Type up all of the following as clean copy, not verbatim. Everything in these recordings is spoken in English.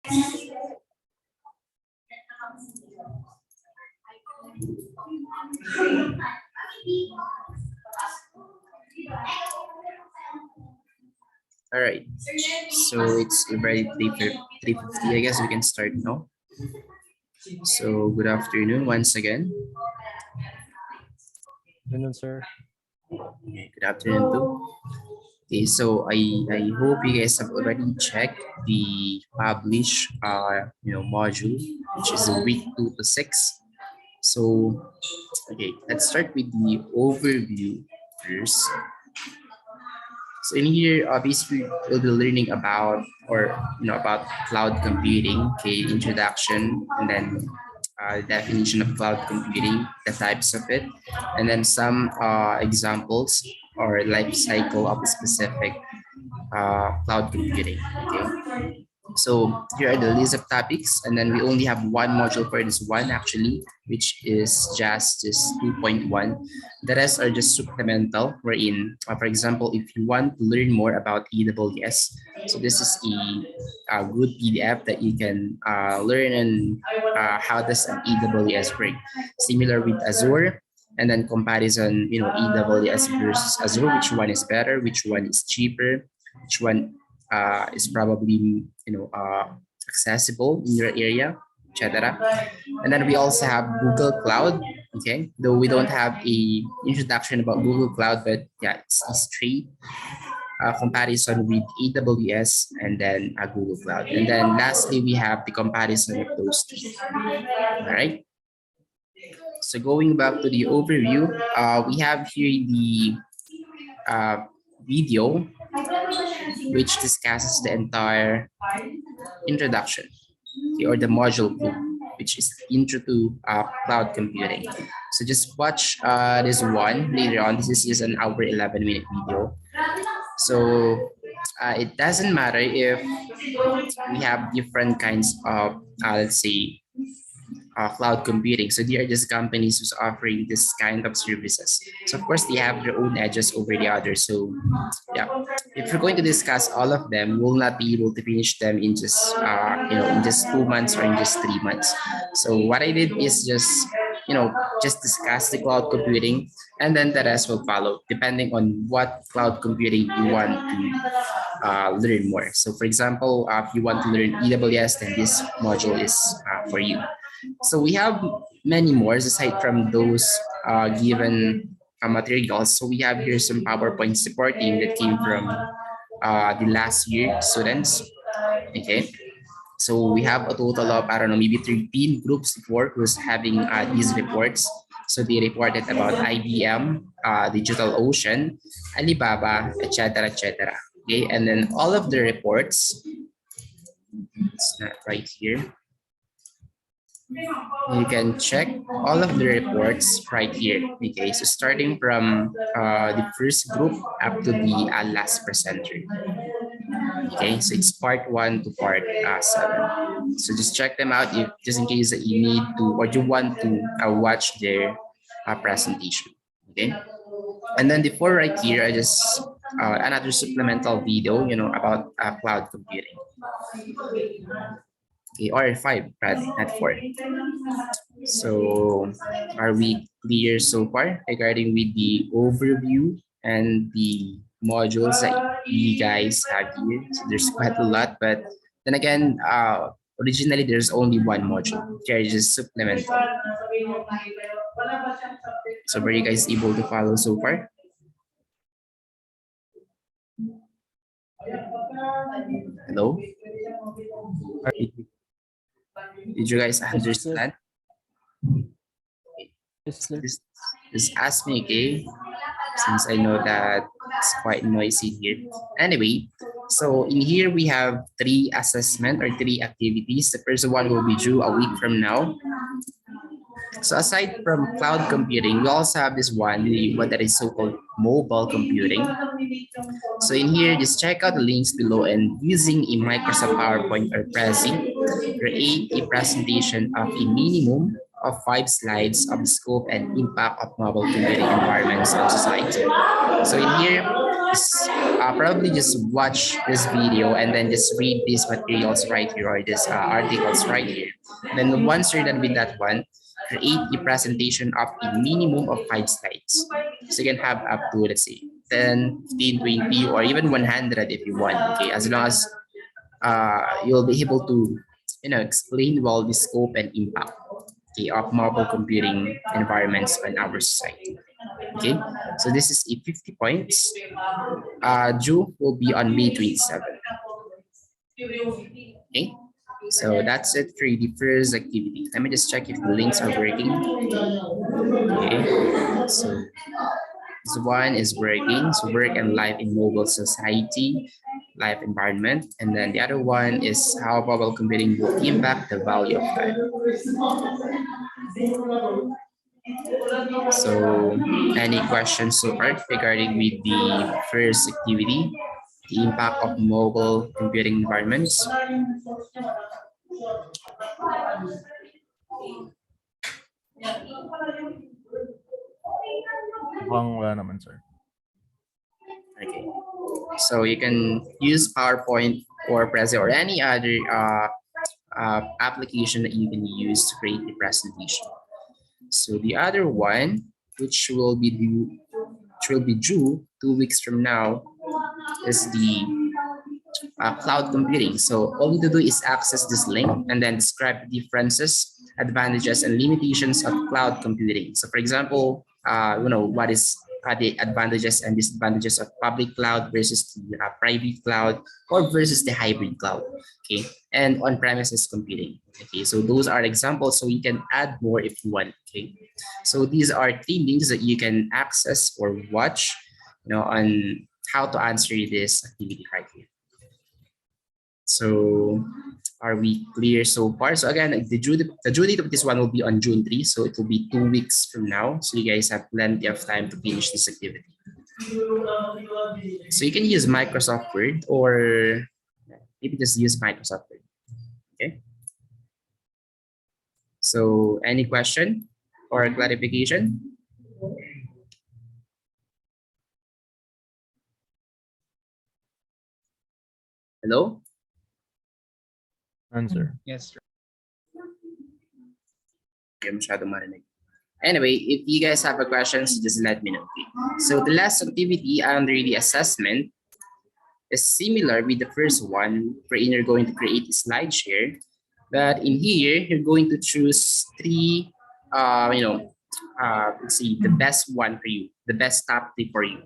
All right, so it's already 3:50. I guess we can start now. So good afternoon once again. Good afternoon, sir. Good afternoon too. Okay, so I hope you guys have already checked the published module, which is week 2 to 6. So okay, let's start with the overview first. So in here, obviously, we'll be learning about about cloud computing, okay, introduction, and then definition of cloud computing, the types of it, and then some examples or life cycle of specific cloud computing. Okay, so here are the list of topics, and then we only have one module for this one actually, which is just this 2.1. The rest are just supplemental. Wherein, for example, if you want to learn more about AWS, so this is a good PDF that you can learn and how does an AWS work. Similar with Azure, and then comparison, AWS versus Azure, which one is better, which one is cheaper, which one is probably accessible in your area, etc. And then we also have Google Cloud. Okay, though we don't have a introduction about Google Cloud, but yeah, it's a straight comparison with AWS and then Google Cloud. And then lastly, we have the comparison of those two. All right. So going back to the overview, we have here the video which discusses the entire introduction, okay, or the module 2, which is intro to cloud computing. So just watch this one later on. This is just an hour 11-minute video. So it doesn't matter if we have different kinds of let's say cloud computing. So they are just companies who's offering this kind of services. So of course they have their own edges over the others. So yeah, if we're going to discuss all of them, we'll not be able to finish them in just in just 2 months or in just 3 months. So what I did is just just discuss the cloud computing, and then the rest will follow depending on what cloud computing you want to learn more. So for example, if you want to learn AWS, then this module is for you. So we have many more aside from those given materials. So we have here some PowerPoint supporting that came from the last year students. Okay. So we have a total of, I don't know, maybe 13 groups of work who's having these reports. So they reported about IBM, DigitalOcean, Alibaba, etc., etc. Okay, and then all of the reports, it's not right here. You can check all of the reports right here. Okay, so starting from the first group up to the last presenter. Okay, so it's part 1 to part 7. So just check them out if just in case that you need to or you want to watch their presentation. Okay, and then the 4 right here are just another supplemental video, about cloud computing. Okay, or 5 rather, not 4. So are we clear so far regarding with the overview and the modules that you guys have here? So there's quite a lot, but then again, originally there's only one module. Here is just supplemental. So were you guys able to follow so far? Hello? Did you guys understand? Just ask me, okay? Since I know that it's quite noisy here. Anyway, so in here we have 3 assessment or 3 activities. The first one will be due a week from now. So aside from cloud computing, we also have this one, what that is so-called mobile computing. So in here, just check out the links below, and using a Microsoft PowerPoint or Prezi, create a presentation of a minimum of 5 slides of the scope and impact of mobile computing environments on society. So in here, probably just watch this video and then just read these materials right here or this articles right here. Then once you're done with that one, create a presentation of a minimum of 5 slides. So you can have up to, let's say, 10, 15, 20, or even 100 if you want. Okay, as long as you'll be able to, explain well the scope and impact, okay, of mobile computing environments on our society. Okay, so this is a 50 points. Due will be on May 27th. Okay, so that's it for the first activity. Let me just check if the links are working. Okay, so this one is working. So work and life in mobile society, life environment. And then the other one is how mobile computing will impact the value of time. So any questions so far regarding with the first activity, the impact of mobile computing environments? Mukhang wala naman, sir. Okay, so you can use PowerPoint or Present or any other application that you can use to create the presentation. So the other one, which will be due 2 weeks from now, is the cloud computing. So all you need to do is access this link and then describe the differences, advantages, and limitations of cloud computing. So for example, what is the advantages and disadvantages of public cloud versus the private cloud or versus the hybrid cloud, okay, and on-premises computing. Okay, so those are examples. So you can add more if you want. Okay, so these are 3 links that you can access or watch, on how to answer this activity right here. So are we clear so far? So again, the due date of this one will be on June 3. So it will be 2 weeks from now. So you guys have plenty of time to finish this activity. So you can use Microsoft Word or maybe just use Microsoft Word. Okay. So any question or clarification? Hello? Answer. Yes, sir. Anyway, if you guys have a questions, just let me know. Okay? So the last activity under the assessment is similar with the first one, wherein you're going to create a slide share. But in here, you're going to choose 3, let's see, the best one for you, the best top 3 for you.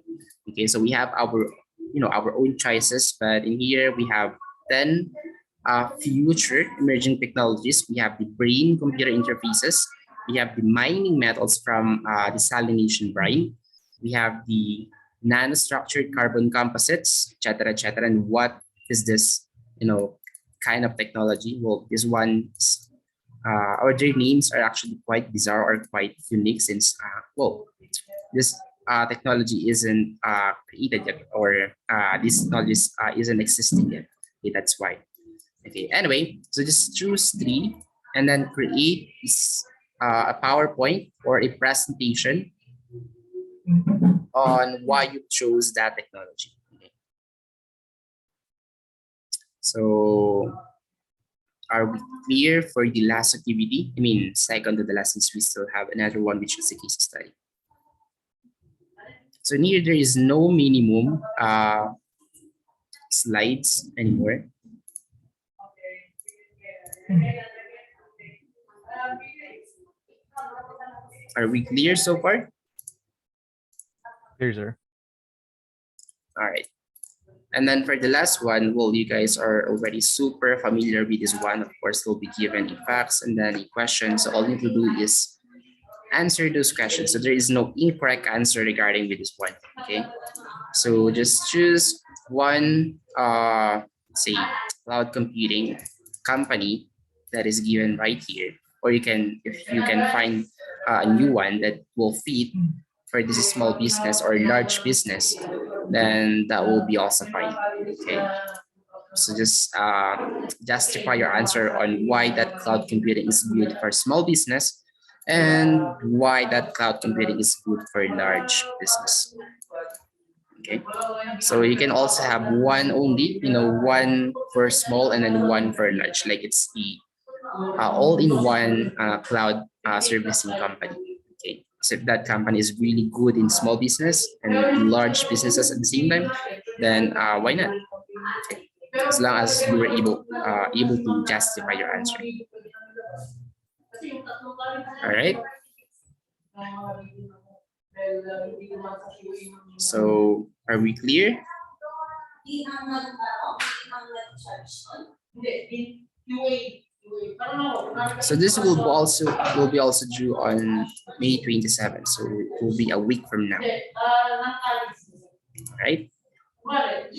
Okay, so we have our, our own choices, but in here we have 10 future emerging technologies. We have the brain-computer interfaces. We have the mining metals from desalination brine. We have the nanostructured carbon composites, etc., etc. And what is this, kind of technology? Well, this one's or their names are actually quite bizarre or quite unique since, this technology isn't created yet, or this technology isn't existing yet. Okay, that's why. Okay, anyway, so just choose 3 and then create a PowerPoint or a presentation on why you chose that technology. Okay. So are we clear for the last activity? I mean, second to the last, since we still have another one, which is a case study. So here there is no minimum slides anymore. Are we clear so far? Clear, sir. All right. And then for the last one, well, you guys are already super familiar with this one. Of course, you'll be given the facts and then the questions. So all you need to do is answer those questions. So there is no incorrect answer regarding with this one. Okay. So just choose one, say, cloud computing company that is given right here, or you can, if you can find a new one that will fit for this small business or large business, then that will be also fine. Okay. So just justify your answer on why that cloud computing is good for small business and why that cloud computing is good for large business. Okay, so you can also have one only, one for small and then one for large, like it's the all-in-one cloud servicing company. Okay, so if that company is really good in small business and large businesses at the same time, then why not? Okay. As long as you were able to justify your answer. All right. So are we clear? So this will be also due on May 27th. So it will be a week from now. Right?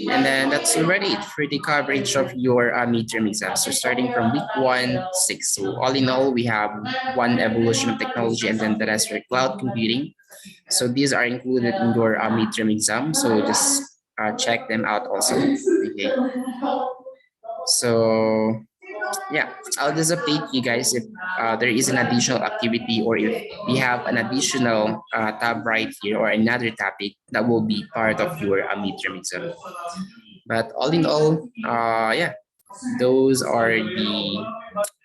And then that's already it for the coverage of your midterm exams. So starting from week 1, 6. So all in all, we have one evolution of technology and then the rest are cloud computing. So these are included in your midterm exam. So just check them out also. Okay. So yeah, I'll just update you guys if there is an additional activity or if we have an additional tab right here or another topic that will be part of your midterm exam. But all in all, yeah, those are the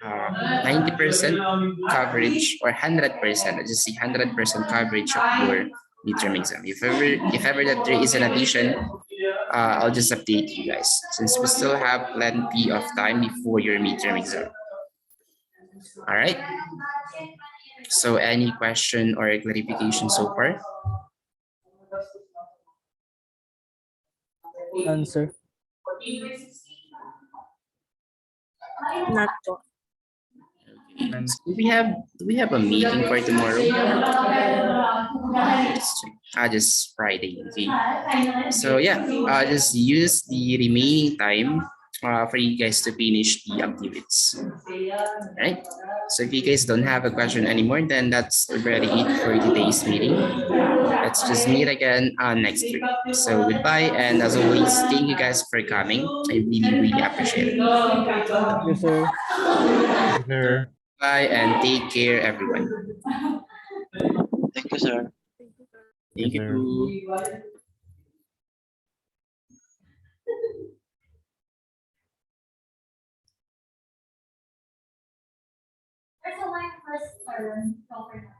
90% coverage or 100%, let's just say 100% coverage of your midterm exam. If ever that there is an addition, I'll just update you guys since we still have plenty of time before your midterm exam. All right. So any question or clarification so far? Answer. Not po. Okay. So do we have a meeting for tomorrow? Let's check. Just Friday. Okay. So yeah, just use the remaining time for you guys to finish the activities. Right? So if you guys don't have a question anymore, then that's already it for today's meeting. Let's just meet again next week. So goodbye, and as always, thank you guys for coming. I really appreciate it. Thank you, sir. Sir. Bye and take care, everyone. Thank you, sir. Thank Yes, sir. you. There's a line first term, proper.